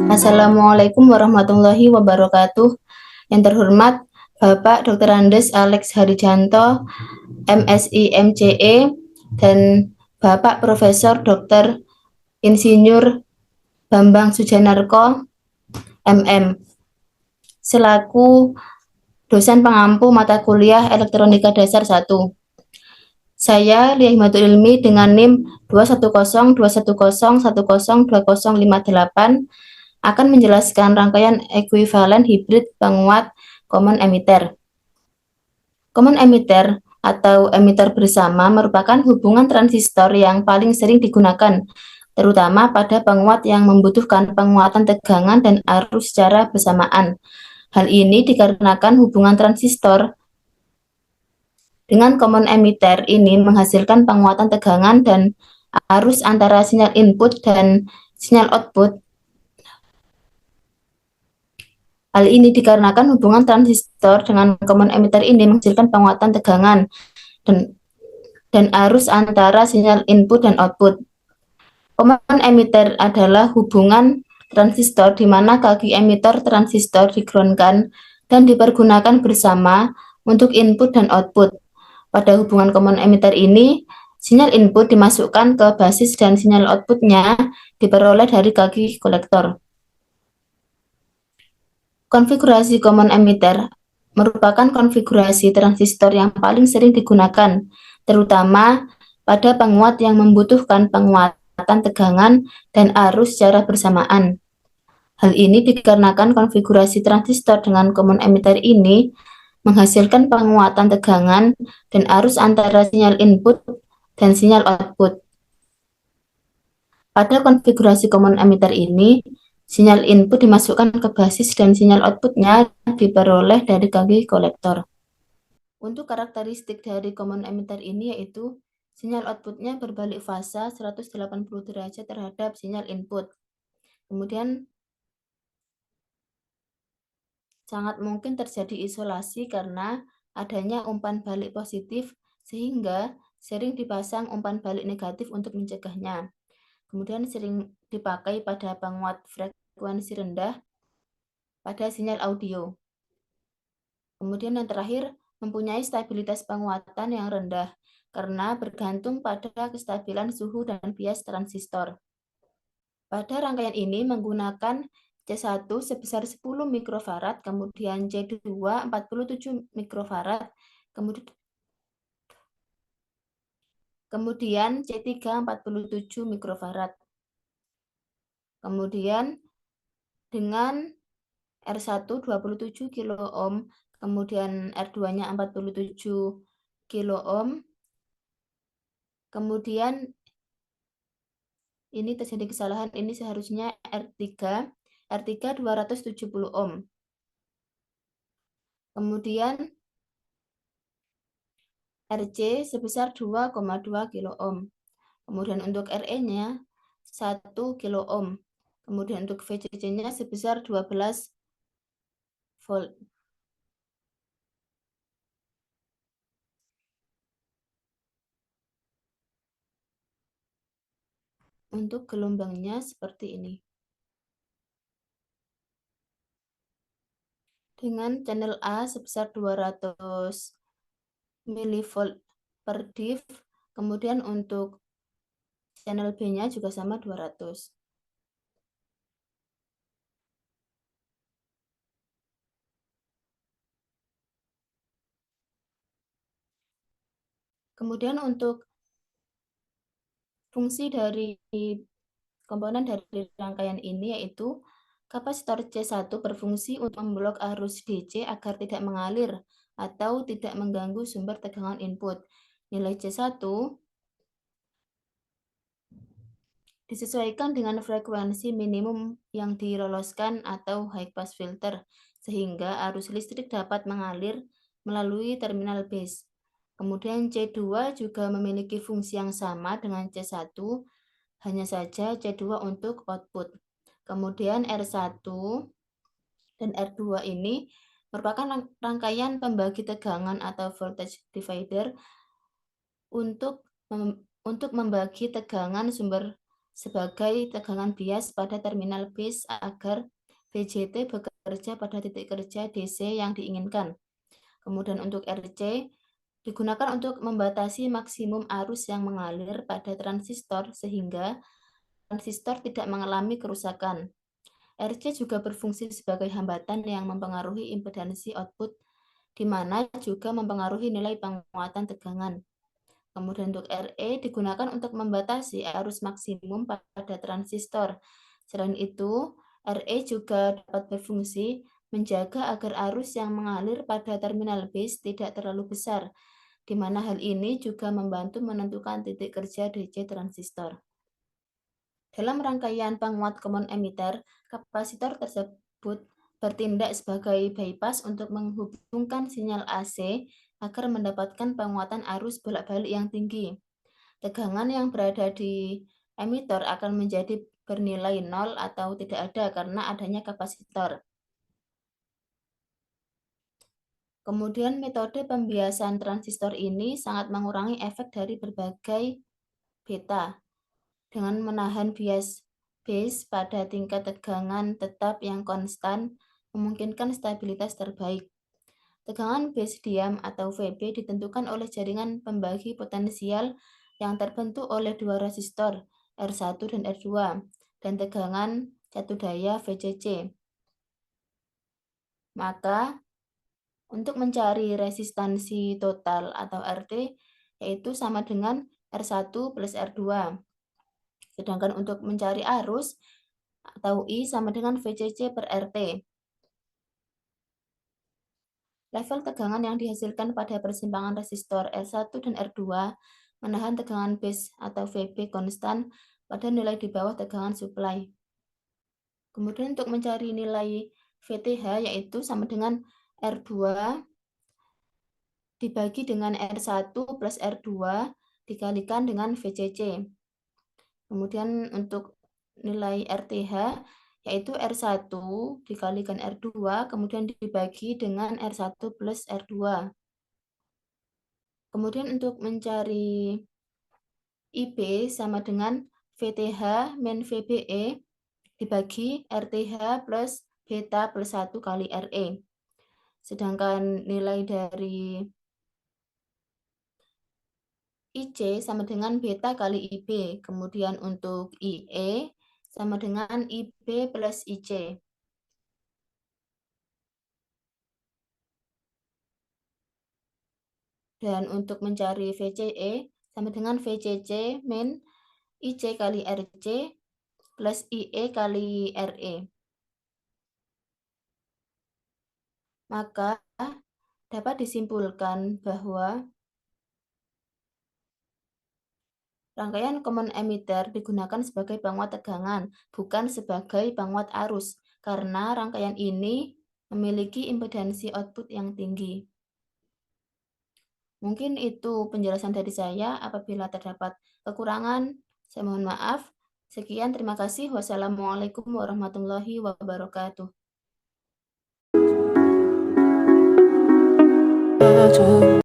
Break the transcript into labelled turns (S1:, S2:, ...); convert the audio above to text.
S1: Assalamualaikum warahmatullahi wabarakatuh. Yang terhormat Bapak Dr. Andes Alex Harijanto, MSI MCE, dan Bapak Profesor Dr. Insinyur Bambang Sujanarko, MM, selaku dosen pengampu mata kuliah Elektronika Dasar 1. Saya Lia Himatul Ilmi dengan NIM 2102101020558 akan menjelaskan rangkaian ekuivalen hibrid penguat common emitter. Common emitter atau emitter bersama merupakan hubungan transistor yang paling sering digunakan, terutama pada penguat yang membutuhkan penguatan tegangan dan arus secara bersamaan. Hal ini dikarenakan hubungan transistor dengan common emitter ini menghasilkan penguatan tegangan dan arus antara sinyal input dan sinyal output. Hal ini dikarenakan hubungan transistor dengan common emitter ini menghasilkan penguatan tegangan dan arus antara sinyal input dan output. Common emitter adalah hubungan transistor di mana kaki emitter transistor digroundkan dan dipergunakan bersama untuk input dan output. Pada hubungan common emitter ini, sinyal input dimasukkan ke basis dan sinyal outputnya diperoleh dari kaki kolektor. Konfigurasi common emitter merupakan konfigurasi transistor yang paling sering digunakan, terutama pada penguat yang membutuhkan penguatan tegangan dan arus secara bersamaan. Hal ini dikarenakan konfigurasi transistor dengan common emitter ini menghasilkan penguatan tegangan dan arus antara sinyal input dan sinyal output. Pada konfigurasi common emitter ini, sinyal input dimasukkan ke basis dan sinyal outputnya diperoleh dari kaki kolektor. Untuk karakteristik dari common emitter ini yaitu sinyal outputnya berbalik fasa 180 derajat terhadap sinyal input. Kemudian sangat mungkin terjadi isolasi karena adanya umpan balik positif sehingga sering dipasang umpan balik negatif untuk mencegahnya. Kemudian sering dipakai pada penguat frekuensi rendah pada sinyal audio. Kemudian yang terakhir, mempunyai stabilitas penguatan yang rendah karena bergantung pada kestabilan suhu dan bias transistor. Pada rangkaian ini menggunakan C1 sebesar 10 mikrofarad, kemudian C2 47 mikrofarad, kemudian C3 47 mikrofarad. Kemudian dengan R1 27 kilo ohm, kemudian R2-nya 47 kilo ohm. Kemudian ini terjadi kesalahan, ini seharusnya R3 270 ohm. Kemudian RC sebesar 2,2 kilo ohm. Kemudian untuk RE-nya 1 kilo ohm. Kemudian untuk VCC-nya sebesar 12 volt. Untuk gelombangnya seperti ini. Dengan channel A sebesar 200 mV per div, kemudian untuk channel B-nya juga sama 200. Kemudian untuk fungsi dari komponen dari rangkaian ini yaitu kapasitor C1 berfungsi untuk memblok arus DC agar tidak mengalir atau tidak mengganggu sumber tegangan input. Nilai C1 disesuaikan dengan frekuensi minimum yang diloloskan atau high pass filter, sehingga arus listrik dapat mengalir melalui terminal base. Kemudian C2 juga memiliki fungsi yang sama dengan C1, hanya saja C2 untuk output. Kemudian R1 dan R2 ini merupakan rangkaian pembagi tegangan atau voltage divider untuk membagi tegangan sumber sebagai tegangan bias pada terminal base agar VJT bekerja pada titik kerja DC yang diinginkan. Kemudian untuk RC digunakan untuk membatasi maksimum arus yang mengalir pada transistor sehingga transistor tidak mengalami kerusakan. RC juga berfungsi sebagai hambatan yang mempengaruhi impedansi output, di mana juga mempengaruhi nilai penguatan tegangan. Kemudian untuk RE digunakan untuk membatasi arus maksimum pada transistor. Selain itu, RE juga dapat berfungsi menjaga agar arus yang mengalir pada terminal base tidak terlalu besar, di mana hal ini juga membantu menentukan titik kerja DC transistor. Dalam rangkaian penguat common emitter, kapasitor tersebut bertindak sebagai bypass untuk menghubungkan sinyal AC agar mendapatkan penguatan arus bolak-balik yang tinggi. Tegangan yang berada di emitter akan menjadi bernilai nol atau tidak ada karena adanya kapasitor. Kemudian metode pembiasan transistor ini sangat mengurangi efek dari berbagai beta dengan menahan bias base pada tingkat tegangan tetap yang konstan memungkinkan stabilitas terbaik. Tegangan base diam atau VB ditentukan oleh jaringan pembagi potensial yang terbentuk oleh dua resistor R1 dan R2 dan tegangan satu daya VCC. Maka untuk mencari resistansi total atau RT yaitu sama dengan R1 plus R2. Sedangkan untuk mencari arus atau I sama dengan VCC per RT. Level tegangan yang dihasilkan pada persimpangan resistor R1 dan R2 menahan tegangan base atau VB konstan pada nilai di bawah tegangan supply. Kemudian untuk mencari nilai VTH yaitu sama dengan R2 dibagi dengan R1 plus R2 dikalikan dengan VCC. Kemudian untuk nilai RTH yaitu R1 dikalikan R2, kemudian dibagi dengan R1 plus R2. Kemudian untuk mencari IB sama dengan VTH min VBE dibagi RTH plus beta plus 1 kali RE. Sedangkan nilai dari IC sama dengan beta kali IB. Kemudian untuk IE sama dengan IB plus IC. Dan untuk mencari VCE sama dengan VCC min IC kali RC plus IE kali RE. Maka dapat disimpulkan bahwa rangkaian common emitter digunakan sebagai penguat tegangan, bukan sebagai penguat arus, karena rangkaian ini memiliki impedansi output yang tinggi. Mungkin itu penjelasan dari saya. Apabila terdapat kekurangan, saya mohon maaf. Sekian, terima kasih. Wassalamualaikum warahmatullahi wabarakatuh.